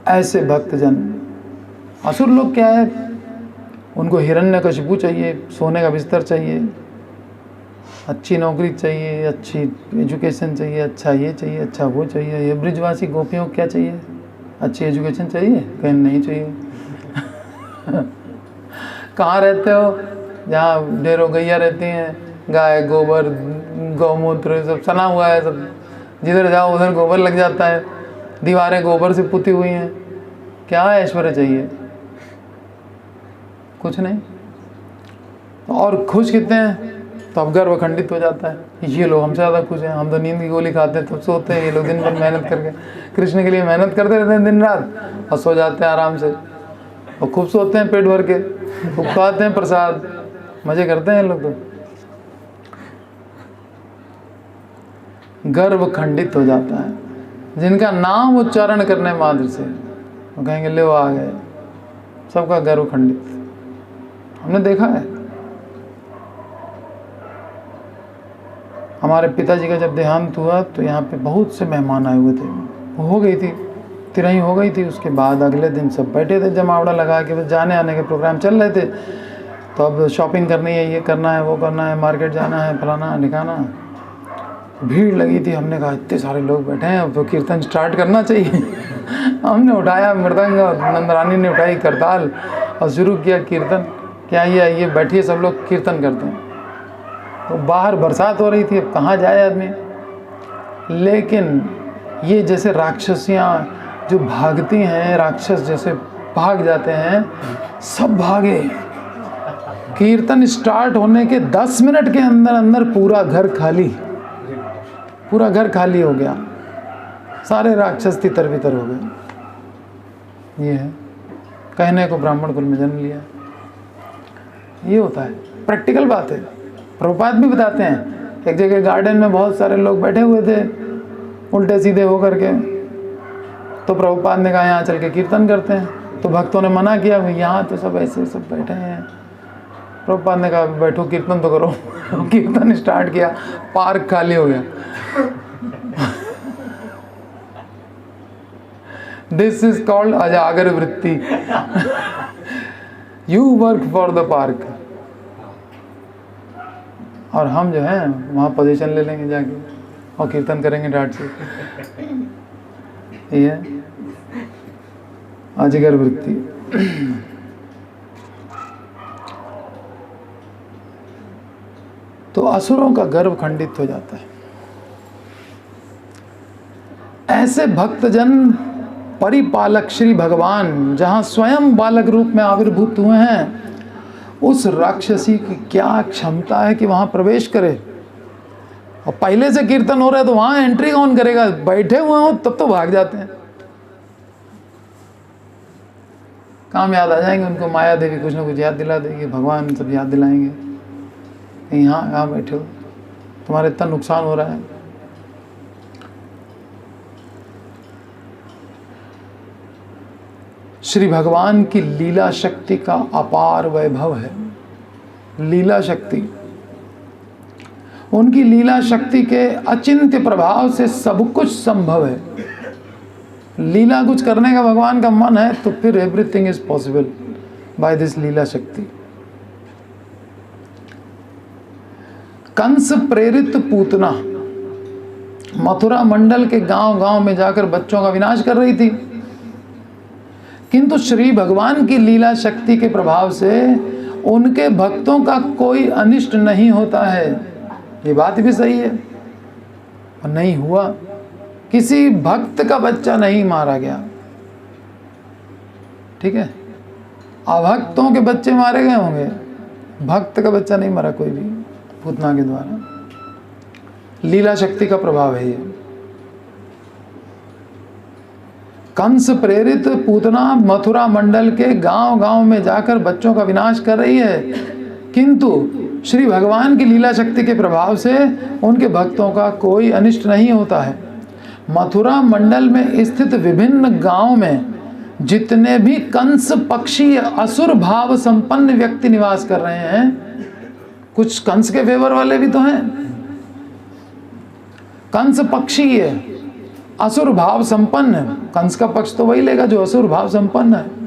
ऐसे भक्तजन। असुर लोग क्या है, उनको हिरण्यकशिपु चाहिए, सोने का बिस्तर चाहिए, अच्छी नौकरी चाहिए, अच्छी एजुकेशन चाहिए, अच्छा ये चाहिए, अच्छा वो चाहिए। ये ब्रिजवासी गोपियों को क्या चाहिए? अच्छी एजुकेशन चाहिए? कहीं नहीं चाहिए। कहाँ रहते हो? जहाँ ढेरों गैया रहती हैं, गाय गोबर गौमूत्र सब सना हुआ है, सब जिधर जाओ उधर गोबर लग जाता है, दीवारें गोबर से पुती हुई हैं। क्या ऐश्वर्य चाहिए? कुछ नहीं। और खुश कितने हैं? तो अब गर्व खंडित हो जाता है, ये लोग हमसे ज़्यादा खुश हैं, हम तो नींद की गोली खाते हैं तब सोते हैं, ये लोग दिन भर मेहनत करके कृष्ण के लिए मेहनत करते रहते हैं दिन रात और सो जाते हैं आराम से, और खूब सोते हैं पेट भर के, खूब खाते हैं प्रसाद, मज़े करते हैं ये लोग। तो गर्व खंडित हो जाता है। जिनका नाम उच्चारण करने मात्र से वो कहेंगे ले वो आ गए, सबका गर्व खंडित। हमने देखा है, हमारे पिताजी का जब देहांत हुआ तो यहाँ पे बहुत से मेहमान आए हुए थे, हो गई थी तिरही हो गई थी। उसके बाद अगले दिन सब बैठे थे जमावड़ा लगा के, बस जाने आने के प्रोग्राम चल रहे थे। तो अब शॉपिंग करनी है, ये करना है, वो करना है, मार्केट जाना है, फलाना ढिकाना, भीड़ लगी थी। हमने कहा इतने सारे लोग बैठे हैं तो कीर्तन स्टार्ट करना चाहिए। हमने उठाया मृदंग, नंदरानी ने उठाई करताल और शुरू किया कीर्तन। क्या ये बैठिए सब लोग कीर्तन करते हैं। तो बाहर बरसात हो रही थी, अब कहाँ जाए आदमी। लेकिन ये जैसे राक्षसियाँ जो भागती हैं, राक्षस जैसे भाग जाते हैं, सब भागे। कीर्तन स्टार्ट होने के 10 मिनट के अंदर अंदर पूरा घर खाली, पूरा घर खाली हो गया, सारे राक्षस तितर बितर हो गए। ये है कहने को ब्राह्मण कुल में जन्म लिया। ये होता है, प्रैक्टिकल बात है। प्रभुपाद भी बताते हैं, एक जगह गार्डन में बहुत सारे लोग बैठे हुए थे उल्टे सीधे होकर के, तो प्रभुपाद ने कहा यहाँ चल के कीर्तन करते हैं। तो भक्तों ने मना किया, यहाँ तो सब ऐसे सब बैठे हैं। प्रभुपाद ने कहा बैठो कीर्तन तो करो। कीर्तन स्टार्ट किया, पार्क खाली हो गया। दिस इज कॉल्ड अजागर वृत्ति। You work for the park. और हम जो है वहाँ पोजीशन ले लेंगे जाके और कीर्तन करेंगे डांट से। ये अजगर वृत्ति। तो असुरों का गर्व खंडित हो जाता है। ऐसे भक्तजन परिपालक श्री भगवान जहाँ स्वयं बालक रूप में आविर्भूत हुए हैं, उस राक्षसी की क्या क्षमता है कि वहाँ प्रवेश करे। और पहले से कीर्तन हो रहा है तो वहाँ एंट्री कौन करेगा? बैठे हुए हो तब तो भाग जाते हैं। काम याद आ जाएंगे उनको, माया देवी कुछ ना कुछ याद दिला देगी, भगवान सब याद दिलाएंगे। यहाँ कहाँ बैठे हो, तुम्हारा इतना नुकसान हो रहा है। श्री भगवान की लीला शक्ति का अपार वैभव है। लीला शक्ति, उनकी लीला शक्ति के अचिंत्य प्रभाव से सब कुछ संभव है। लीला कुछ करने का भगवान का मन है तो फिर everything is possible by this लीला शक्ति। कंस प्रेरित पूतना मथुरा मंडल के गांव गांव में जाकर बच्चों का विनाश कर रही थी, किंतु श्री भगवान की लीला शक्ति के प्रभाव से उनके भक्तों का कोई अनिष्ट नहीं होता है। ये बात भी सही है, और नहीं हुआ। किसी भक्त का बच्चा नहीं मारा गया, ठीक है। अभक्तों के बच्चे मारे गए होंगे, भक्त का बच्चा नहीं मरा कोई भी पूतना के द्वारा। लीला शक्ति का प्रभाव है ये। कंस प्रेरित पूतना मथुरा मंडल के गांव गांव में जाकर बच्चों का विनाश कर रही है, किंतु श्री भगवान की लीला शक्ति के प्रभाव से उनके भक्तों का कोई अनिष्ट नहीं होता है। मथुरा मंडल में स्थित विभिन्न गांव में जितने भी कंस पक्षी असुर भाव संपन्न व्यक्ति निवास कर रहे हैं, कुछ कंस के फेवर वाले भी तो हैं। कंस पक्षी है, असुर भाव संपन्न है। कंस का पक्ष तो वही लेगा जो असुर भाव संपन्न है।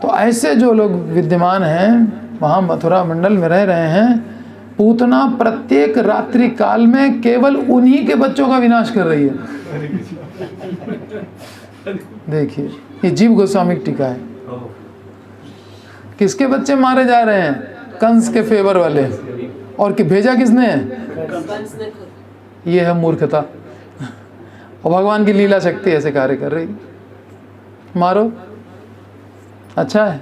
तो ऐसे जो लोग विद्यमान हैं वहाँ मथुरा मंडल में रह रहे हैं, पूतना प्रत्येक रात्रि काल में केवल उन्हीं के बच्चों का विनाश कर रही है। देखिए ये जीव गोस्वामी की टीका है। किसके बच्चे मारे जा रहे हैं? कंस के फेवर वाले। और कि भेजा किसने है? ये है मूर्खता। और भगवान की लीला शक्ति ऐसे कार्य कर रही। मारो, अच्छा है।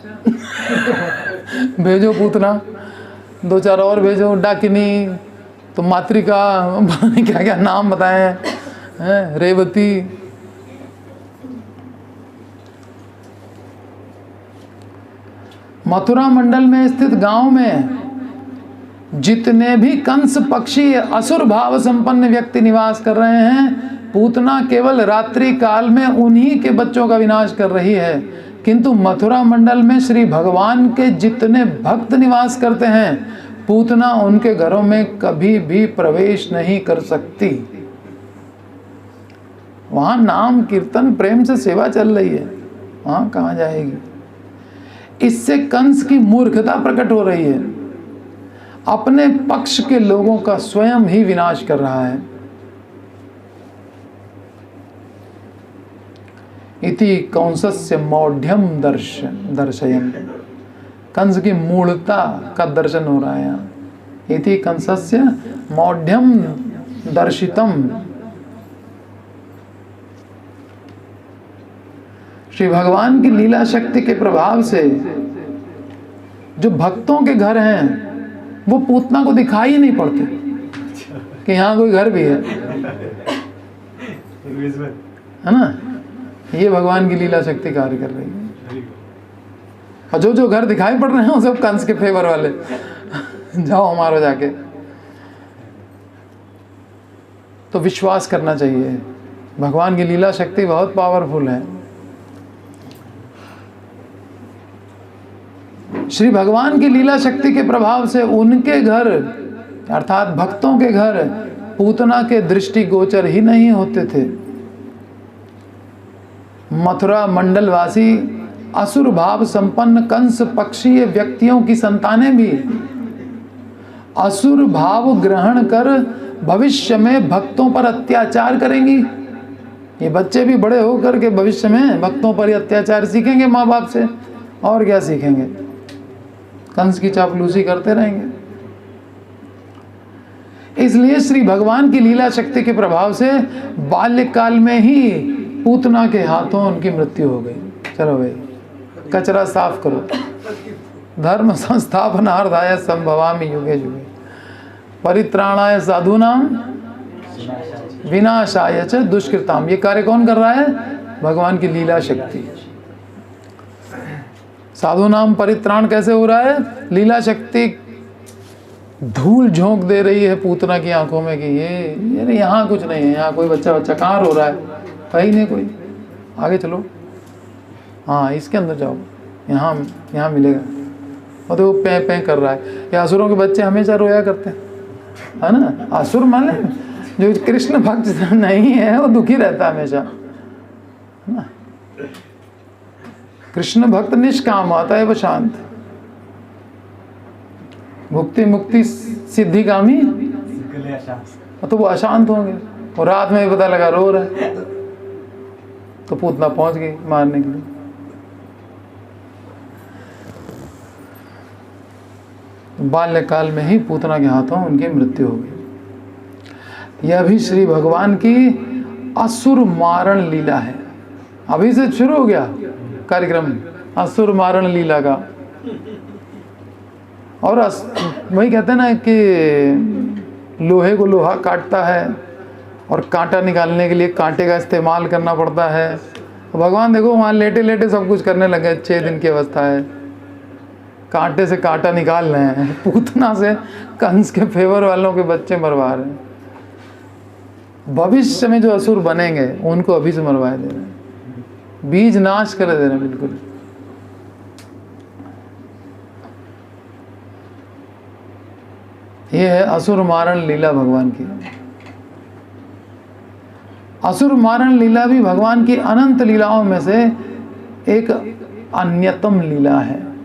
भेजो पूतना, 2-4 और भेजो, डाकिनी, तो मातृका, क्या क्या नाम बताए हैं, रेवती। मथुरा मंडल में स्थित गांव में जितने भी कंस पक्षी असुर भाव संपन्न व्यक्ति निवास कर रहे हैं, पूतना केवल रात्रि काल में उन्हीं के बच्चों का विनाश कर रही है। किंतु मथुरा मंडल में श्री भगवान के जितने भक्त निवास करते हैं, पूतना उनके घरों में कभी भी प्रवेश नहीं कर सकती। वहां नाम कीर्तन प्रेम से सेवा चल रही है, वहां कहां जाएगी? इससे कंस की मूर्खता प्रकट हो रही है। अपने पक्ष के लोगों का स्वयं ही विनाश कर रहा है। इति कंसस्य मौढ़्यम दर्शयन्। कंस की मूढ़ता का दर्शन हो रहा है यहाँ। इति कंसस्य मौढ़्यम दर्शितम। श्री भगवान की लीला शक्ति के प्रभाव से जो भक्तों के घर हैं वो पूतना को दिखाई ही नहीं पड़ते कि यहाँ कोई घर भी है ना। ये भगवान की लीला शक्ति कार्य कर रही है। और जो जो घर दिखाई पड़ रहे हैं वो सब कंस के फेवर वाले। जाओ मारो जाके। तो विश्वास करना चाहिए, भगवान की लीला शक्ति बहुत पावरफुल है। श्री भगवान की लीला शक्ति के प्रभाव से उनके घर अर्थात भक्तों के घर पूतना के दृष्टि गोचर ही नहीं होते थे। मथुरा मंडलवासी असुर भाव संपन्न कंस पक्षीय व्यक्तियों की संतानें भी असुर भाव ग्रहण कर भविष्य में भक्तों पर अत्याचार करेंगी। ये बच्चे भी बड़े होकर के भविष्य में भक्तों पर अत्याचार सीखेंगे माँ बाप से, और क्या सीखेंगे? कंस की चापलूसी करते रहेंगे। इसलिए श्री भगवान की लीला शक्ति के प्रभाव से बाल्यकाल में ही पूतना के हाथों उनकी मृत्यु हो गई। चलो भाई कचरा साफ करो। धर्म संस्थापनार्थाय संभवामि युगे युगे परित्राणाय साधूनां विनाशाय च दुष्कृताम। ये कार्य कौन कर रहा है? भगवान की लीला शक्ति। साधु नाम परित्राण कैसे हो रहा है? लीला शक्ति धूल झोंक दे रही है पूतना की आंखों में कि ये यहाँ कुछ नहीं है, यहाँ कोई बच्चा कहाँ रो रहा है ही नहीं कोई। आगे चलो, हाँ इसके अंदर जाओ, यहाँ मिलेगा। और तो वो पे पे कर रहा है। ये असुरों के बच्चे हमेशा रोया करते हैं, है ना। असुर माने जो कृष्ण भक्त नहीं है वो दुखी रहता है हमेशा, है ना। कृष्ण भक्त निष्काम होता है, वो शांत। भुक्ति मुक्ति सिद्धिकामी तो वो अशांत होंगे। और रात में भी पता लगा रो रहा है तो पूतना पहुंच गई मारने के लिए। बाल्यकाल में ही पूतना के हाथों उनकी मृत्यु हो गई। यह भी श्री भगवान की असुर मारण लीला है। अभी से शुरू हो गया कार्यक्रम असुर मारण लीला का। और वही कहते हैं ना कि लोहे को लोहा काटता है और कांटा निकालने के लिए कांटे का इस्तेमाल करना पड़ता है। तो भगवान देखो वहाँ लेटे लेटे सब कुछ करने लगे। 6 दिन की अवस्था है, कांटे से कांटा निकाल रहे हैं। पूतना से कंस के फेवर वालों के बच्चे मरवा रहे हैं। भविष्य में जो असुर बनेंगे उनको अभी से मरवा दे रहे हैं, बीज नाश कर दे रहे हैं बिल्कुल। ये है असुर मारण लीला भगवान की। असुर मारण लीला भी भगवान की अनंत लीलाओं में से एक अन्यतम लीला है।